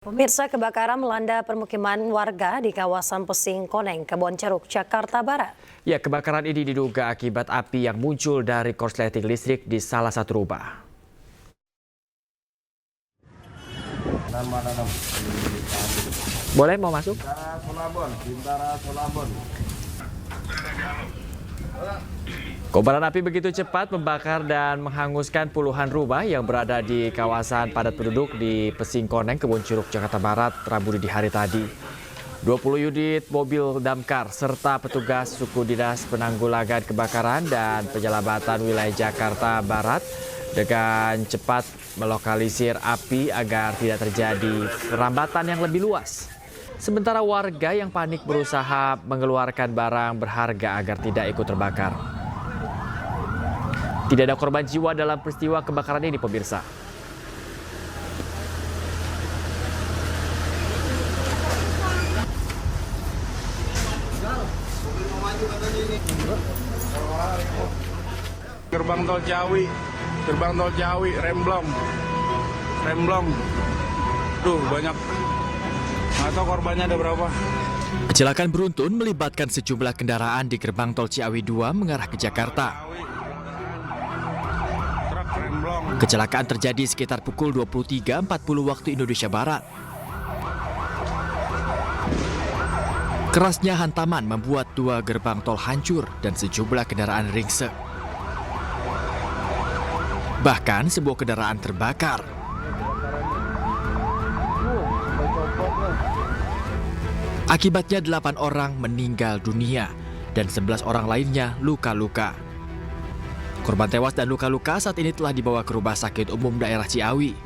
Pemirsa, kebakaran melanda permukiman warga di kawasan Pesing Koneng, Kebonceruk, Jakarta Barat. Ya, kebakaran ini diduga akibat api yang muncul dari korsleting listrik di salah satu rumah. Boleh mau masuk? Kobaran api begitu cepat membakar dan menghanguskan puluhan rumah yang berada di kawasan padat penduduk di Pesing Koneng, Kebonceruk, Jakarta Barat, Rabu dini hari tadi. 20 unit mobil damkar serta petugas suku dinas penanggulangan kebakaran dan penyelamatan wilayah Jakarta Barat dengan cepat melokalisir api agar tidak terjadi perambatan yang lebih luas. Sementara warga yang panik berusaha mengeluarkan barang berharga agar tidak ikut terbakar. Tidak ada korban jiwa dalam peristiwa kebakaran ini, pemirsa. Gerbang tol Ciawi, remblong. Tuh banyak. Nggak tahu korbannya ada berapa. Kecelakaan beruntun melibatkan sejumlah kendaraan di gerbang tol Ciawi 2 mengarah ke Jakarta. Kecelakaan terjadi sekitar pukul 23.40 waktu Indonesia Barat. Kerasnya hantaman membuat dua gerbang tol hancur dan sejumlah kendaraan ringsek. Bahkan sebuah kendaraan terbakar. Akibatnya 8 orang meninggal dunia dan 11 orang lainnya luka-luka. Korban tewas dan luka-luka saat ini telah dibawa ke Rumah Sakit Umum Daerah Ciawi.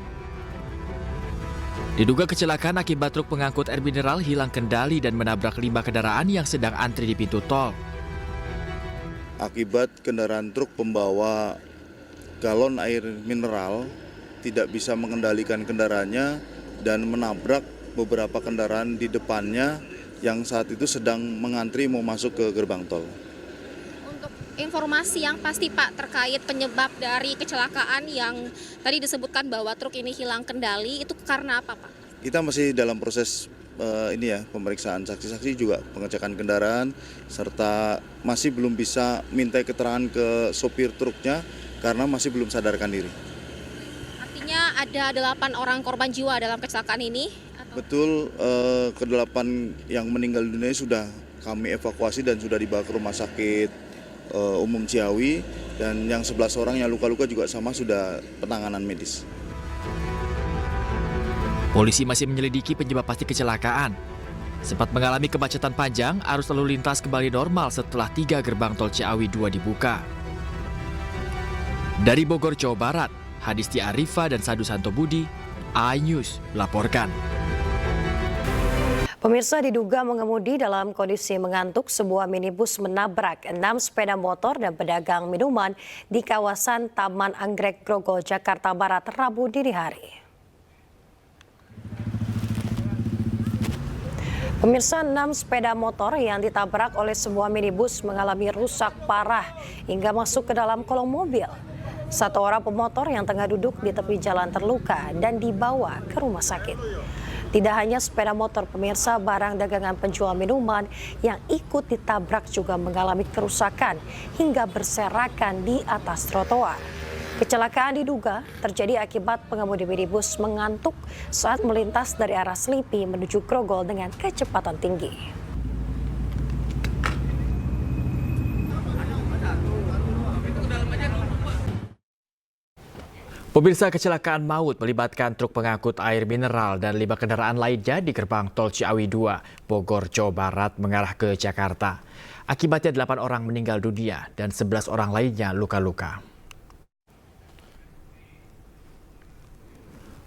Diduga kecelakaan akibat truk pengangkut air mineral hilang kendali dan menabrak 5 kendaraan yang sedang antri di pintu tol. Akibat kendaraan truk pembawa galon air mineral tidak bisa mengendalikan kendaraannya dan menabrak beberapa kendaraan di depannya yang saat itu sedang mengantri mau masuk ke gerbang tol. Informasi yang pasti Pak terkait penyebab dari kecelakaan yang tadi disebutkan bahwa truk ini hilang kendali itu karena apa Pak? Kita masih dalam proses pemeriksaan saksi-saksi juga pengecekan kendaraan serta masih belum bisa minta keterangan ke sopir truknya karena masih belum sadarkan diri. Artinya ada 8 orang korban jiwa dalam kecelakaan ini? Betul, ke-8 yang meninggal dunia sudah kami evakuasi dan sudah dibawa ke Rumah Sakit Umum Ciawi, dan yang 11 orang yang luka-luka juga sama sudah penanganan medis. Polisi masih menyelidiki penyebab pasti kecelakaan. Sempat mengalami kemacetan panjang, arus lalu lintas kembali normal setelah 3 gerbang tol Ciawi 2 dibuka. Dari Bogor, Jawa Barat, Hadisti Arifa dan Sadu Santo Budi, iNews melaporkan. Pemirsa, diduga mengemudi dalam kondisi mengantuk, sebuah minibus menabrak 6 sepeda motor dan pedagang minuman di kawasan Taman Anggrek Grogol, Jakarta Barat, Rabu dini hari. Pemirsa, 6 sepeda motor yang ditabrak oleh sebuah minibus mengalami rusak parah hingga masuk ke dalam kolong mobil. 1 orang pemotor yang tengah duduk di tepi jalan terluka dan dibawa ke rumah sakit. Tidak hanya sepeda motor, pemirsa, barang dagangan penjual minuman yang ikut ditabrak juga mengalami kerusakan hingga berserakan di atas trotoar. Kecelakaan diduga terjadi akibat pengemudi minibus mengantuk saat melintas dari arah Selipi menuju Grogol dengan kecepatan tinggi. Pemirsa, kecelakaan maut melibatkan truk pengangkut air mineral dan 5 kendaraan lainnya di gerbang tol Ciawi 2, Bogor, Jawa Barat mengarah ke Jakarta. Akibatnya 8 orang meninggal dunia dan 11 orang lainnya luka-luka.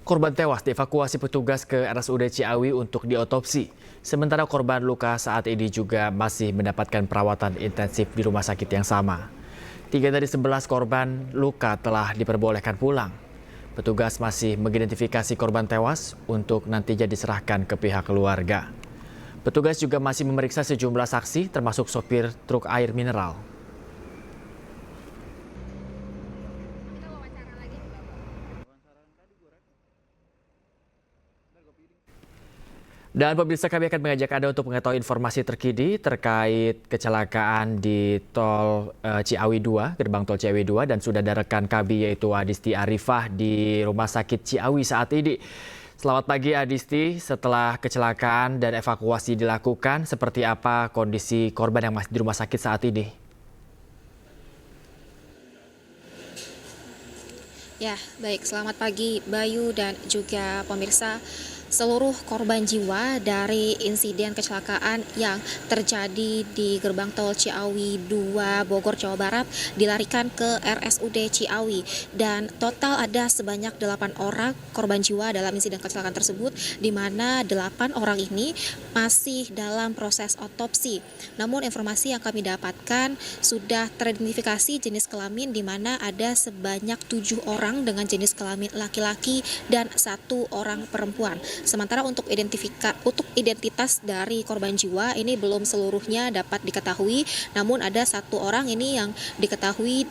Korban tewas dievakuasi petugas ke RSUD Ciawi untuk diotopsi. Sementara korban luka saat ini juga masih mendapatkan perawatan intensif di rumah sakit yang sama. 3 dari 11 korban luka telah diperbolehkan pulang. Petugas masih mengidentifikasi korban tewas untuk nantinya diserahkan ke pihak keluarga. Petugas juga masih memeriksa sejumlah saksi termasuk sopir truk air mineral. Dan pemirsa, kami akan mengajak Anda untuk mengetahui informasi terkini terkait kecelakaan di tol Ciawi 2, gerbang tol Ciawi 2, dan sudah ada rekan kami yaitu Adisti Arifah di Rumah Sakit Ciawi saat ini. Selamat pagi Adisti, setelah kecelakaan dan evakuasi dilakukan, seperti apa kondisi korban yang masih di rumah sakit saat ini? Ya, baik. Selamat pagi Bayu dan juga pemirsa. Seluruh korban jiwa dari insiden kecelakaan yang terjadi di gerbang tol Ciawi 2 Bogor, Jawa Barat dilarikan ke RSUD Ciawi, dan total ada sebanyak 8 orang korban jiwa dalam insiden kecelakaan tersebut, di mana 8 orang ini masih dalam proses otopsi. Namun informasi yang kami dapatkan sudah teridentifikasi jenis kelamin, di mana ada sebanyak 7 orang dengan jenis kelamin laki-laki dan 1 orang perempuan. Sementara untuk identitas dari korban jiwa ini belum seluruhnya dapat diketahui, namun ada 1 orang ini yang diketahui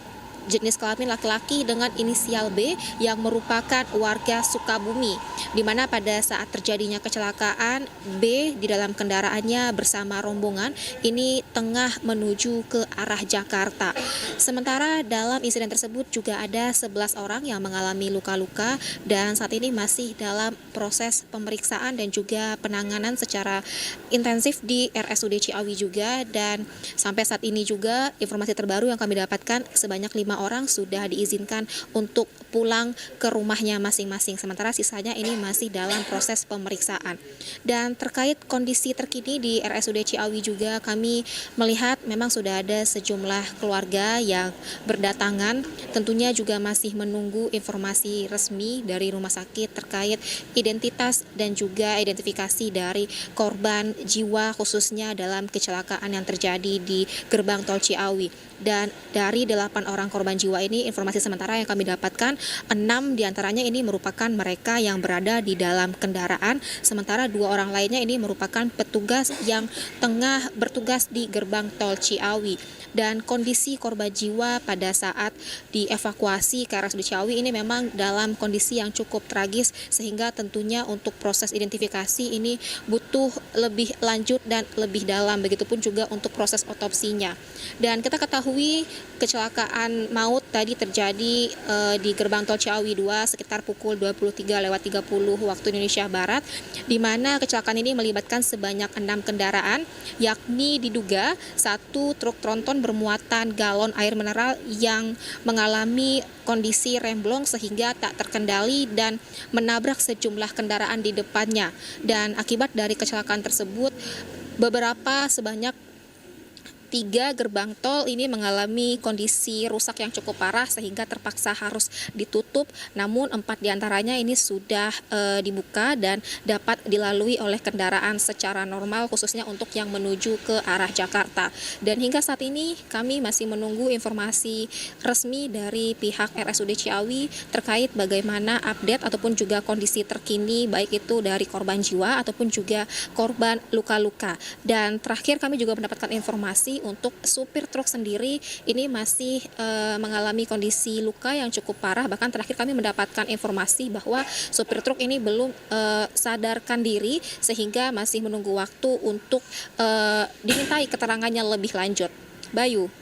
jenis kelamin laki-laki dengan inisial B yang merupakan warga Sukabumi, di mana pada saat terjadinya kecelakaan B di dalam kendaraannya bersama rombongan ini tengah menuju ke arah Jakarta. Sementara dalam insiden tersebut juga ada 11 orang yang mengalami luka-luka dan saat ini masih dalam proses pemeriksaan dan juga penanganan secara intensif di RSUD Ciawi juga, dan sampai saat ini juga informasi terbaru yang kami dapatkan sebanyak 5 orang sudah diizinkan untuk pulang ke rumahnya masing-masing, sementara sisanya ini masih dalam proses pemeriksaan. Dan terkait kondisi terkini di RSUD Ciawi juga kami melihat memang sudah ada sejumlah keluarga yang berdatangan, tentunya juga masih menunggu informasi resmi dari rumah sakit terkait identitas dan juga identifikasi dari korban jiwa khususnya dalam kecelakaan yang terjadi di gerbang tol Ciawi. Dan dari 8 orang korban jiwa ini, informasi sementara yang kami dapatkan 6 diantaranya ini merupakan mereka yang berada di dalam kendaraan, sementara 2 orang lainnya ini merupakan petugas yang tengah bertugas di gerbang tol Ciawi. Dan kondisi korban jiwa pada saat dievakuasi ke RSUD Ciawi ini memang dalam kondisi yang cukup tragis, sehingga tentunya untuk proses identifikasi ini butuh lebih lanjut dan lebih dalam, begitupun juga untuk proses otopsinya. Dan kita ketahui kecelakaan maut tadi terjadi di gerbang tol Ciawi 2 sekitar pukul 23.30 waktu Indonesia Barat, di mana kecelakaan ini melibatkan sebanyak 6 kendaraan, yakni diduga 1 truk tronton bermuatan galon air mineral yang mengalami kondisi remblong sehingga tak terkendali dan menabrak sejumlah kendaraan di depannya. Dan akibat dari kecelakaan tersebut, sebanyak 3 gerbang tol ini mengalami kondisi rusak yang cukup parah sehingga terpaksa harus ditutup, namun 4 diantaranya ini sudah dibuka dan dapat dilalui oleh kendaraan secara normal, khususnya untuk yang menuju ke arah Jakarta. Dan hingga saat ini kami masih menunggu informasi resmi dari pihak RSUD Ciawi terkait bagaimana update ataupun juga kondisi terkini, baik itu dari korban jiwa ataupun juga korban luka-luka. Dan terakhir kami juga mendapatkan informasi untuk supir truk sendiri ini masih mengalami kondisi luka yang cukup parah. Bahkan terakhir kami mendapatkan informasi bahwa supir truk ini belum sadarkan diri sehingga masih menunggu waktu untuk dimintai keterangannya lebih lanjut. Bayu.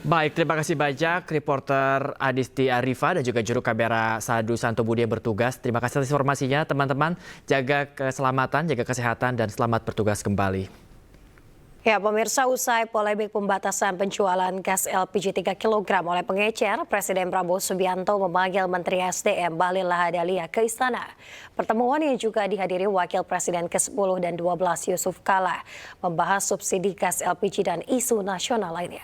Baik, terima kasih banyak reporter Adisti Arifah dan juga juru kamera Sadu Santobudi yang bertugas. Terima kasih atas informasinya, teman-teman. Jaga keselamatan, jaga kesehatan, dan selamat bertugas kembali. Ya, pemirsa, usai polemik pembatasan penjualan gas LPG 3 kg oleh pengecer, Presiden Prabowo Subianto memanggil Menteri SDM Bahlil Lahadalia ke istana. Pertemuan yang juga dihadiri Wakil Presiden ke-10 dan 12 Yusuf Kala, membahas subsidi gas LPG dan isu nasional lainnya.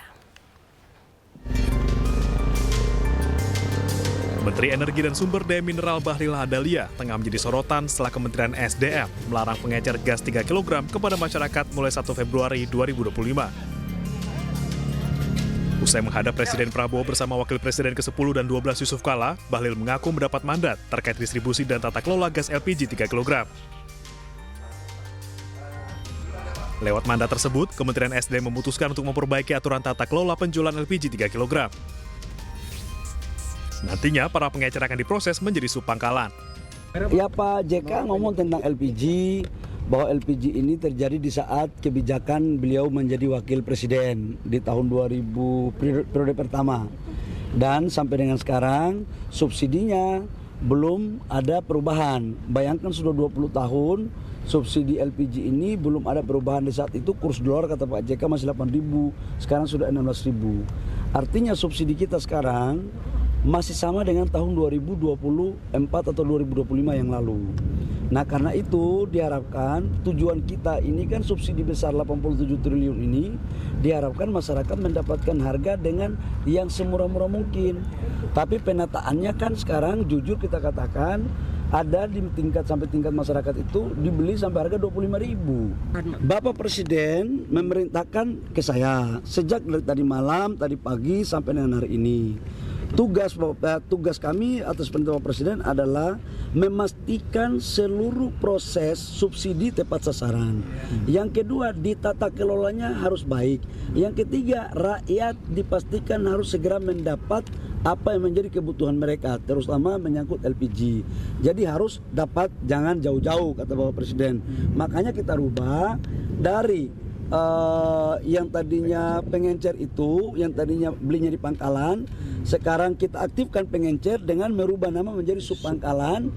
Menteri Energi dan Sumber Daya Mineral Bahlil Lahadalia tengah menjadi sorotan setelah Kementerian SDM melarang pengecer gas 3 kg kepada masyarakat mulai 1 Februari 2025. Usai menghadap Presiden Prabowo bersama Wakil Presiden ke-10 dan 12 Yusuf Kala, Bahlil mengaku mendapat mandat terkait distribusi dan tata kelola gas LPG 3 kg. Lewat mandat tersebut, Kementerian SDM memutuskan untuk memperbaiki aturan tata kelola penjualan LPG 3 kg. Nantinya para pengecer akan diproses menjadi subpangkalan. Ya Pak JK ngomong tentang LPG, bahwa LPG ini terjadi di saat kebijakan beliau menjadi wakil presiden di tahun 2000 periode pertama. Dan sampai dengan sekarang subsidinya belum ada perubahan. Bayangkan sudah 20 tahun subsidi LPG ini belum ada perubahan. Di saat itu kurs dolar kata Pak JK masih 8.000, sekarang sudah 16.000. Artinya subsidi kita sekarang masih sama dengan tahun 2024 atau 2025 yang lalu. Nah karena itu diharapkan tujuan kita ini kan subsidi besar 87 triliun ini diharapkan masyarakat mendapatkan harga dengan yang semurah-murah mungkin. Tapi penataannya kan sekarang jujur kita katakan ada di tingkat sampai tingkat masyarakat itu dibeli sampai harga 25.000. Bapak Presiden memerintahkan ke saya sejak dari tadi malam, tadi pagi sampai dengan hari ini. Tugas kami atas perintah Bapak Presiden adalah memastikan seluruh proses subsidi tepat sasaran. Yang kedua, ditata kelolanya harus baik. Yang ketiga, rakyat dipastikan harus segera mendapat apa yang menjadi kebutuhan mereka, terutama menyangkut LPG. Jadi harus dapat, jangan jauh-jauh kata Bapak Presiden. Makanya kita rubah dari yang tadinya pengencer itu, yang tadinya belinya di pangkalan, sekarang kita aktifkan pengencer dengan merubah nama menjadi subpangkalan.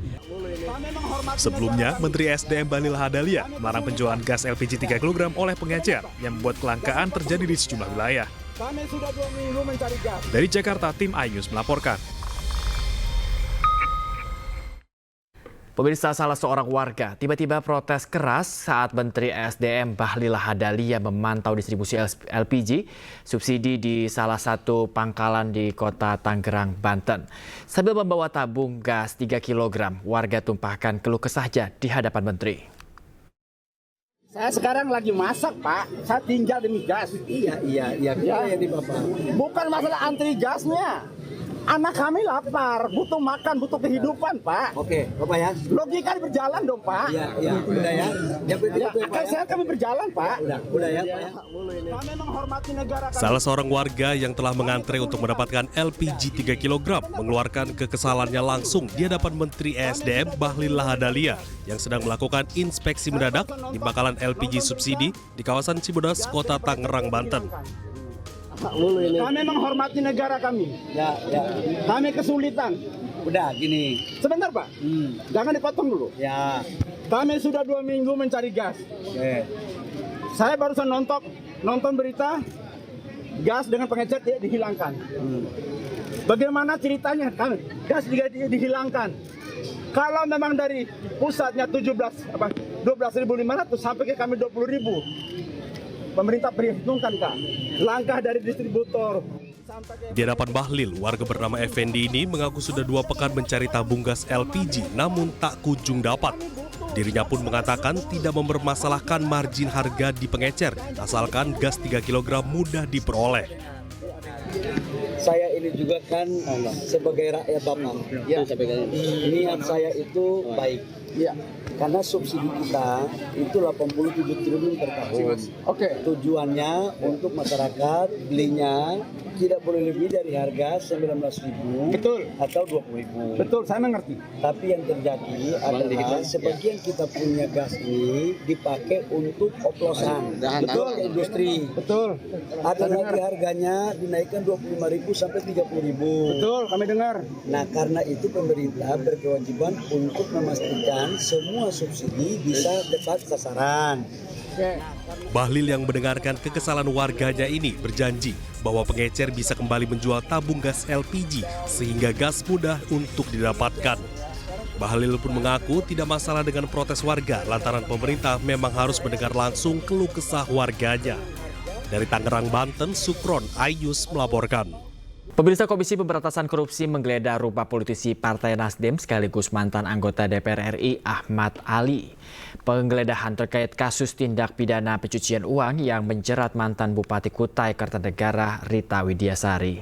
Sebelumnya, Menteri SDM Bahlil Lahadalia melarang penjualan gas LPG 3 kg oleh pengecer yang membuat kelangkaan terjadi di sejumlah wilayah. Kami sudah 2 minggu mencari gas. Dari Jakarta, tim iNews melaporkan. Pemirsa, salah seorang warga tiba-tiba protes keras saat Menteri SDM Bahlil Lahadalia memantau distribusi LPG subsidi di salah satu pangkalan di kota Tangerang, Banten. Sambil membawa tabung gas 3 kg, warga tumpahkan keluh kesahnya di hadapan Menteri. Saya sekarang lagi masak, Pak. Saya tinggal demi gas. Iya, ini Bapak. Bukan masalah antri gasnya. Anak kami lapar, butuh makan, butuh kehidupan, Pak. Oke, Bapak ya. Logika berjalan dong, Pak. Iya, udah ya. Yang penting itu ya, Pak. Akan sehat kami berjalan, Pak. Udah ya, Pak ya. Kami menghormati negara kami. Salah seorang warga yang telah mengantre untuk mendapatkan LPG 3 kg mengeluarkan kekesalannya langsung di hadapan Menteri SDM Bahlil Lahadalia yang sedang melakukan inspeksi mendadak di pangkalan LPG subsidi di kawasan Cibodas, Kota Tangerang, Banten. Kami menghormati negara kami. Ya. Kami kesulitan. Udah gini. Sebentar, Pak. Jangan dipotong dulu. Ya. Kami sudah 2 minggu mencari gas. Oke. Saya barusan nonton berita gas dengan pengecer dihilangkan. Bagaimana ceritanya? Gas dihilangkan. Kalau memang dari pusatnya 12.500 sampai ke kami 20.000. Pemerintah perhitungkan, Kak, langkah dari distributor. Di hadapan Bahlil, warga bernama Effendi ini mengaku sudah 2 pekan mencari tabung gas LPG namun tak kunjung dapat. Dirinya pun mengatakan tidak mempermasalahkan margin harga di pengecer, asalkan gas 3 kg mudah diperoleh. Saya ini juga kan sebagai rakyat Bapak. Ya, niat saya itu baik. Ya, karena subsidi kita itu 87 triliun per tahun. Oke. Tujuannya untuk masyarakat belinya tidak boleh lebih dari harga 19.000 atau 20.000. Betul, saya mengerti. Tapi yang terjadi adalah sebagian kita punya gas ini dipakai untuk oplosan. Betul, ke industri. Betul. Ada lagi harganya dinaikkan 25.000 sampai 30.000. Betul, kami dengar. Nah, karena itu pemerintah berkewajiban untuk memastikan semua subsidi bisa tepat sasaran. Bahlil yang mendengarkan kekesalan warganya ini berjanji bahwa pengecer bisa kembali menjual tabung gas LPG sehingga gas mudah untuk didapatkan. Bahlil pun mengaku tidak masalah dengan protes warga lantaran pemerintah memang harus mendengar langsung keluh kesah warganya. Dari Tangerang, Banten, Sukron, iNews melaporkan. Pemirsa, Komisi Pemberantasan Korupsi menggeledah rumah politisi Partai Nasdem sekaligus mantan anggota DPR RI Ahmad Ali. Penggeledahan terkait kasus tindak pidana pencucian uang yang menjerat mantan Bupati Kutai Kartanegara Rita Widiasari.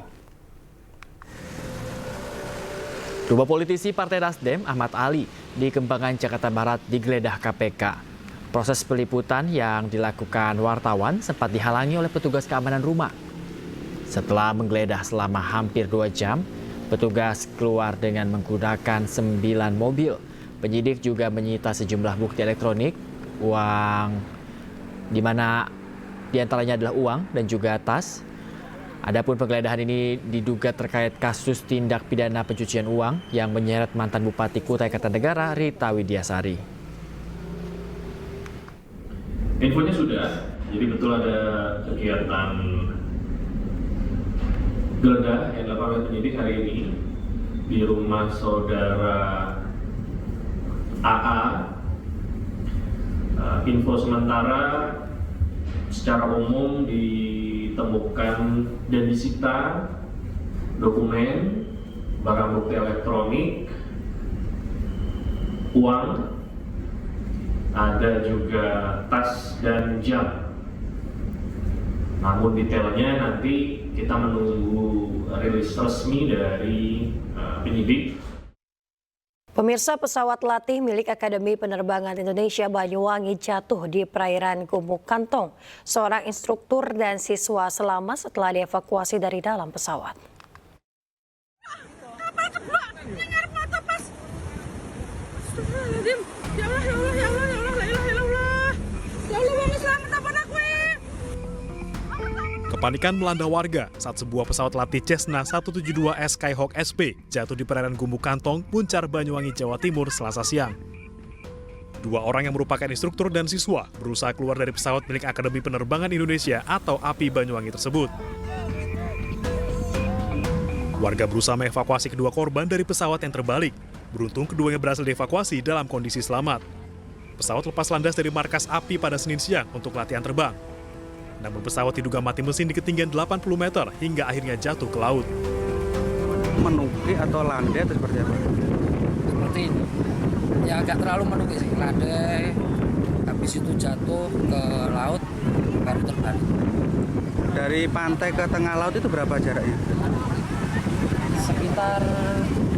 Rumah politisi Partai Nasdem Ahmad Ali di Kembangan, Jakarta Barat digeledah KPK. Proses peliputan yang dilakukan wartawan sempat dihalangi oleh petugas keamanan rumah. Setelah menggeledah selama hampir 2 jam, petugas keluar dengan menggunakan 9 mobil. Penyidik juga menyita sejumlah bukti elektronik uang di mana diantaranya adalah uang dan juga tas. Adapun penggeledahan ini diduga terkait kasus tindak pidana pencucian uang yang menyeret mantan Bupati Kutai Kartanegara Rita Widiasari. Infonya sudah, jadi betul ada kegiatan geledah yang dilakukan oleh penyidik hari ini di rumah saudara AA. Info sementara secara umum ditemukan dan disita dokumen, barang bukti elektronik, uang, ada juga tas dan jam. Namun detailnya nanti kita menunggu rilis resmi dari penyidik. Pemirsa, pesawat latih milik Akademi Penerbangan Indonesia Banyuwangi jatuh di perairan Gumuk Kantong. Seorang instruktur dan siswa selamat setelah dievakuasi dari dalam pesawat. Kepanikan melanda warga saat sebuah pesawat latih Cessna 172 Skyhawk SP jatuh di perairan Gumuk Kantong, Muncar, Banyuwangi, Jawa Timur, Selasa siang. Dua orang yang merupakan instruktur dan siswa berusaha keluar dari pesawat milik Akademi Penerbangan Indonesia atau API Banyuwangi tersebut. Warga berusaha mengevakuasi kedua korban dari pesawat yang terbalik. Beruntung keduanya berhasil dievakuasi dalam kondisi selamat. Pesawat lepas landas dari markas API pada Senin siang untuk latihan terbang. Namun pesawat diduga mati mesin di ketinggian 80 meter hingga akhirnya jatuh ke laut. Menukik atau landai atau seperti apa? Seperti itu. Ya agak terlalu menukik sih, landai. Habis itu jatuh ke laut, baru terbalik. Dari pantai ke tengah laut itu berapa jaraknya? Sekitar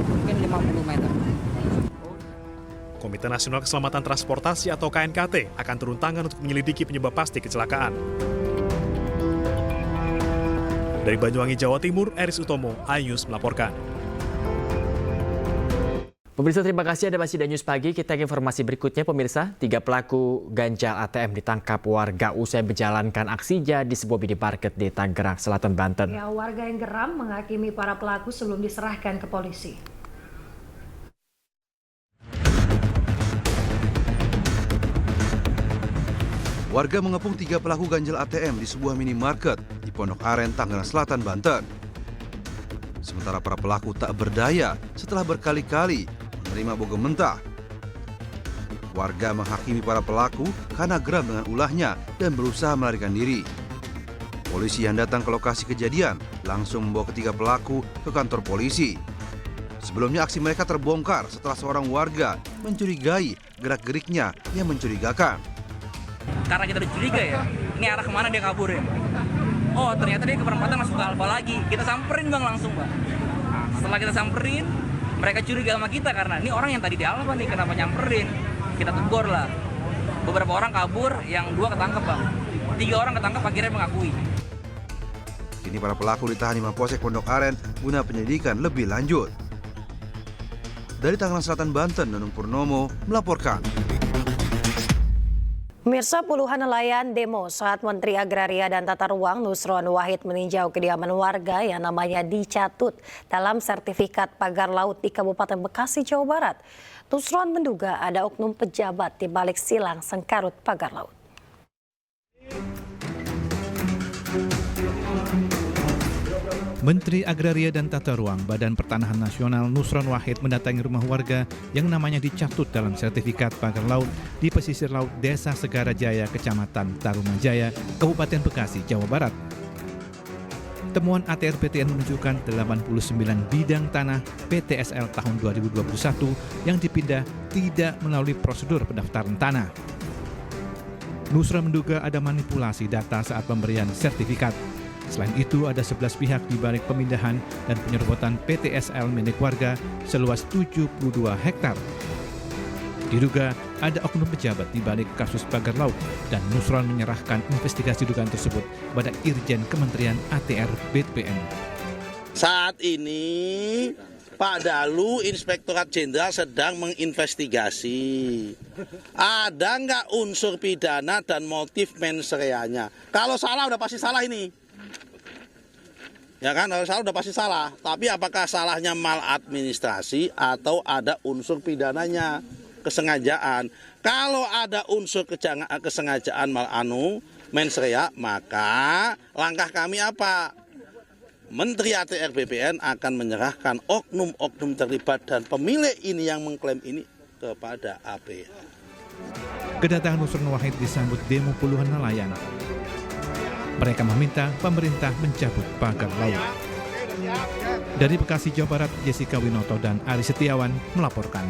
mungkin 50 meter. Komite Nasional Keselamatan Transportasi atau KNKT akan turun tangan untuk menyelidiki penyebab pasti kecelakaan. Dari Banyuwangi, Jawa Timur, Eris Utomo, iNews melaporkan. Pemirsa, terima kasih Anda masih di News Pagi. Kita ke informasi berikutnya, pemirsa. 3 pelaku ganjal ATM ditangkap warga usai menjalankan aksinya di sebuah minimarket di Tangerang, Selatan, Banten. Ya, warga yang geram menghakimi para pelaku sebelum diserahkan ke polisi. Warga mengepung 3 pelaku ganjal ATM di sebuah minimarket di Pondok Aren, Tangerang Selatan, Banten. Sementara para pelaku tak berdaya setelah berkali-kali menerima bogem mentah. Warga menghakimi para pelaku karena geram dengan ulahnya dan berusaha melarikan diri. Polisi yang datang ke lokasi kejadian langsung membawa ketiga pelaku ke kantor polisi. Sebelumnya aksi mereka terbongkar setelah seorang warga mencurigai gerak-geriknya yang mencurigakan. Karena kita udah curiga ya, ini arah kemana dia kaburin. Oh ternyata dia ke perempatan masuk ke Alfa lagi. Kita samperin bang langsung bang. Setelah kita samperin, mereka curiga sama kita karena ini orang yang tadi di Alfa nih, kenapa nyamperin. Kita tegur lah. Beberapa orang kabur, yang 2 ketangkep bang. 3 orang ketangkep akhirnya mengakui. Kini para pelaku ditahan di Mapolsek Pondok Aren guna penyelidikan lebih lanjut. Dari Tangerang Selatan, Banten, Nunung Purnomo melaporkan. Pemirsa, puluhan nelayan demo saat Menteri Agraria dan Tata Ruang Nusron Wahid meninjau kediaman warga yang namanya dicatut dalam sertifikat pagar laut di Kabupaten Bekasi, Jawa Barat. Nusron menduga ada oknum pejabat di balik silang sengkarut pagar laut. Menteri Agraria dan Tata Ruang Badan Pertanahan Nasional Nusron Wahid mendatangi rumah warga yang namanya dicatut dalam sertifikat pagar laut di pesisir laut Desa Segara Jaya, Kecamatan Tarumajaya, Kabupaten Bekasi, Jawa Barat. Temuan ATR PTN menunjukkan 89 bidang tanah PTSL tahun 2021 yang dipindah tidak melalui prosedur pendaftaran tanah. Nusron menduga ada manipulasi data saat pemberian sertifikat. Selain itu, ada 11 pihak di balik pemindahan dan penyerobotan PTSL milik warga seluas 72 hektar. Diduga ada oknum pejabat di balik kasus pagar laut dan Nusron menyerahkan investigasi dugaan tersebut pada Irjen Kementerian ATR BPN. Saat ini Pak Dalu, Inspektorat Jenderal sedang menginvestigasi. Ada nggak unsur pidana dan motif mens reanya? Kalau salah udah pasti salah ini. Ya kan, kalau salah udah pasti salah. Tapi apakah salahnya maladministrasi atau ada unsur pidananya, kesengajaan? Kalau ada unsur kesengajaan mens rea, maka langkah kami apa? Menteri ATR BPN akan menyerahkan oknum-oknum terlibat dan pemilik ini yang mengklaim ini kepada APH. Kedatangan Nusron Wahid disambut demo puluhan nelayan. Mereka meminta pemerintah mencabut pagar laut. Dari Bekasi, Jawa Barat, Jessica Winoto dan Ari Setiawan melaporkan.